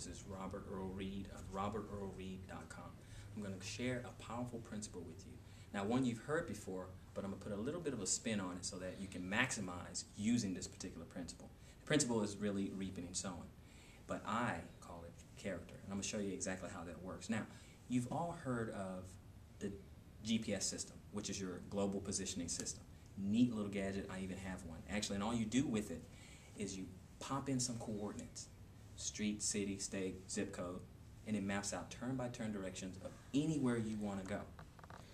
This is Robert Earl Reed of robertearlreed.com. I'm going to share a powerful principle with you. Now, one you've heard before, but I'm going to put a little bit of a spin on it so that you can maximize using this particular principle. The principle is really reaping and sowing, but I call it character, and I'm going to show you exactly how that works. Now, you've all heard of the GPS system, which is your global positioning system. Neat little gadget. I even have one. Actually, and all you do with it is you pop in some coordinates, street, city, state, zip code, and it maps out turn-by-turn directions of anywhere you want to go.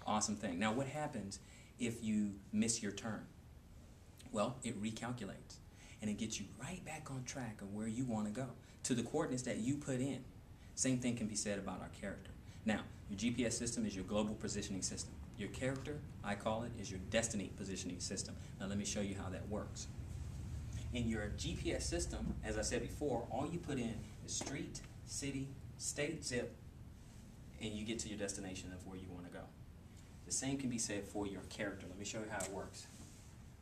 Awesome thing. Now, what happens if you miss your turn? Well, it recalculates, and it gets you right back on track of where you want to go, to the coordinates that you put in. Same thing can be said about our character. Now, your GPS system is your global positioning system. Your character, I call it, is your destiny positioning system. Now, let me show you how that works. In your GPS system, as I said before, all you put in is street, city, state, zip, and you get to your destination of where you want to go. The same can be said for your character. Let me show you how it works.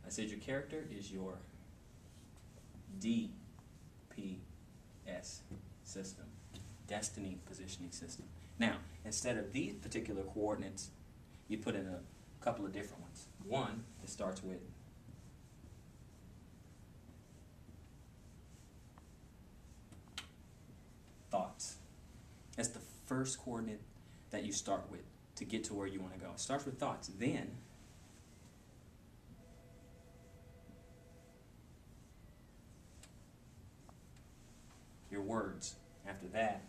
I said your character is your DPS system, destiny positioning system. Now, instead of these particular coordinates, you put in a couple of different ones. One that starts with thoughts. That's the first coordinate that you start with to get to where you want to go. It starts with thoughts. Then your words. After that,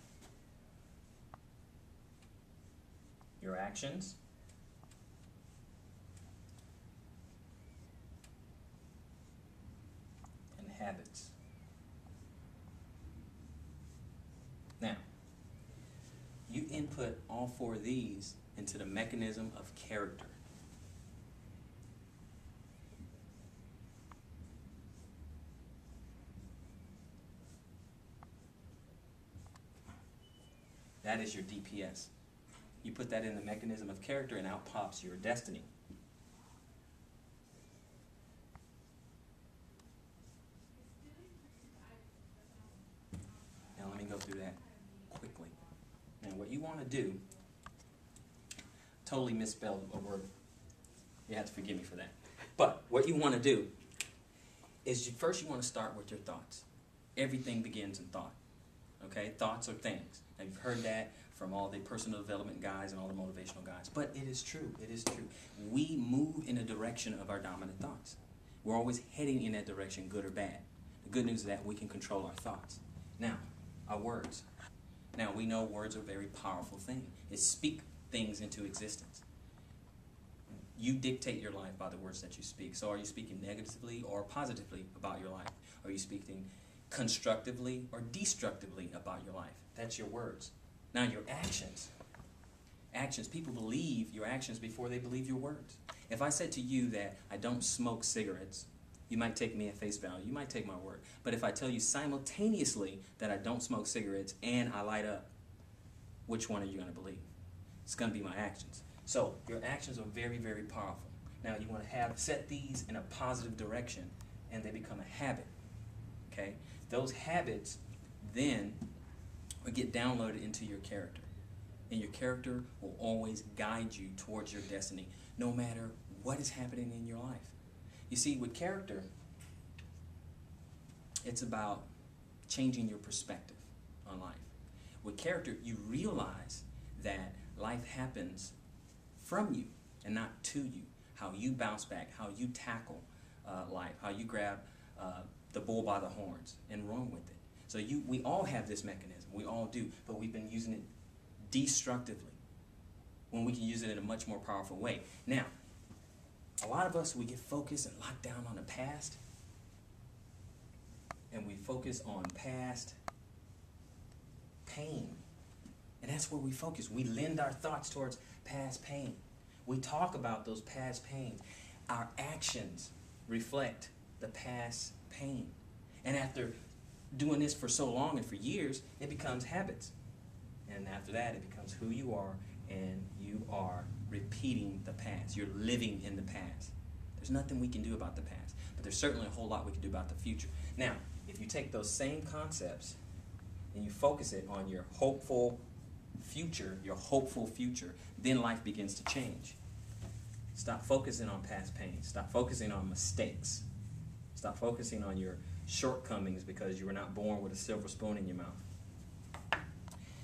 your actions. And habits. Now, you input all four of these into the mechanism of character. That is your DPS. You put that in the mechanism of character and out pops your destiny. Now let me go through that quickly. Now what you want to do, totally misspelled a word. You have to forgive me for that. But what you want to do is first you want to start with your thoughts. Everything begins in thought. Okay? Thoughts are things. Now you've heard that from all the personal development guys and all the motivational guys. But it is true. It is true. We move in a direction of our dominant thoughts. We're always heading in that direction, good or bad. The good news is that we can control our thoughts. Now, our words. Now, we know words are a very powerful thing. It speaks things into existence. You dictate your life by the words that you speak. So are you speaking negatively or positively about your life? Are you speaking constructively or destructively about your life? That's your words. Now, your actions. Actions. People believe your actions before they believe your words. If I said to you that I don't smoke cigarettes, you might take me at face value. You might take my word. But if I tell you simultaneously that I don't smoke cigarettes and I light up, which one are you going to believe? It's going to be my actions. So your actions are very, very powerful. Now you want to set these in a positive direction and they become a habit. Okay? Those habits then will get downloaded into your character. And your character will always guide you towards your destiny, no matter what is happening in your life. You see, with character, it's about changing your perspective on life. With character, you realize that life happens from you and not to you. How you bounce back, how you tackle life, how you grab the bull by the horns and run with it. So we all have this mechanism. We all do, but we've been using it destructively when we can use it in a much more powerful way. Now, a lot of us, we get focused and locked down on the past, and we focus on past pain. And that's where we focus. We lend our thoughts towards past pain. We talk about those past pains. Our actions reflect the past pain. And after doing this for so long and for years, it becomes habits. And after that, it becomes who you are, and you are repeating the past. You're living in the past. There's nothing we can do about the past, but there's certainly a whole lot we can do about the future. Now, if you take those same concepts and you focus it on your hopeful future, then life begins to change. Stop focusing on past pain. Stop focusing on mistakes. Stop focusing on your shortcomings because you were not born with a silver spoon in your mouth.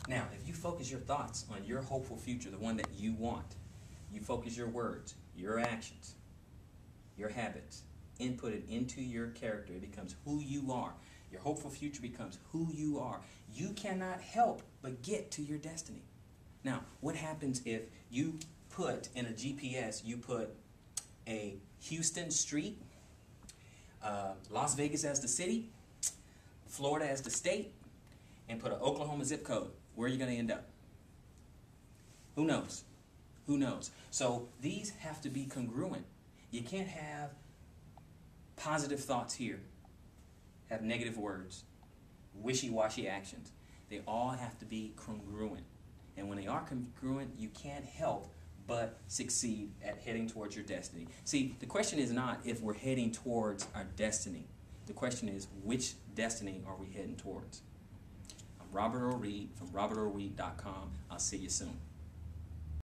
Now, if you focus your thoughts on your hopeful future, the one that you want, you focus your words, your actions, your habits, input it into your character, it becomes who you are. Your hopeful future becomes who you are. You cannot help but get to your destiny. Now, what happens if you put in a GPS, you put a Houston street, Las Vegas as the city, Florida as the state, and put an Oklahoma zip code? Where are you going to end up? Who knows? Who knows? So these have to be congruent. You can't have positive thoughts here, have negative words, wishy-washy actions. They all have to be congruent. And when they are congruent, you can't help but succeed at heading towards your destiny. See, the question is not if we're heading towards our destiny. The question is, which destiny are we heading towards? I'm Robert Earl Reed from robertearlreed.com. I'll see you soon.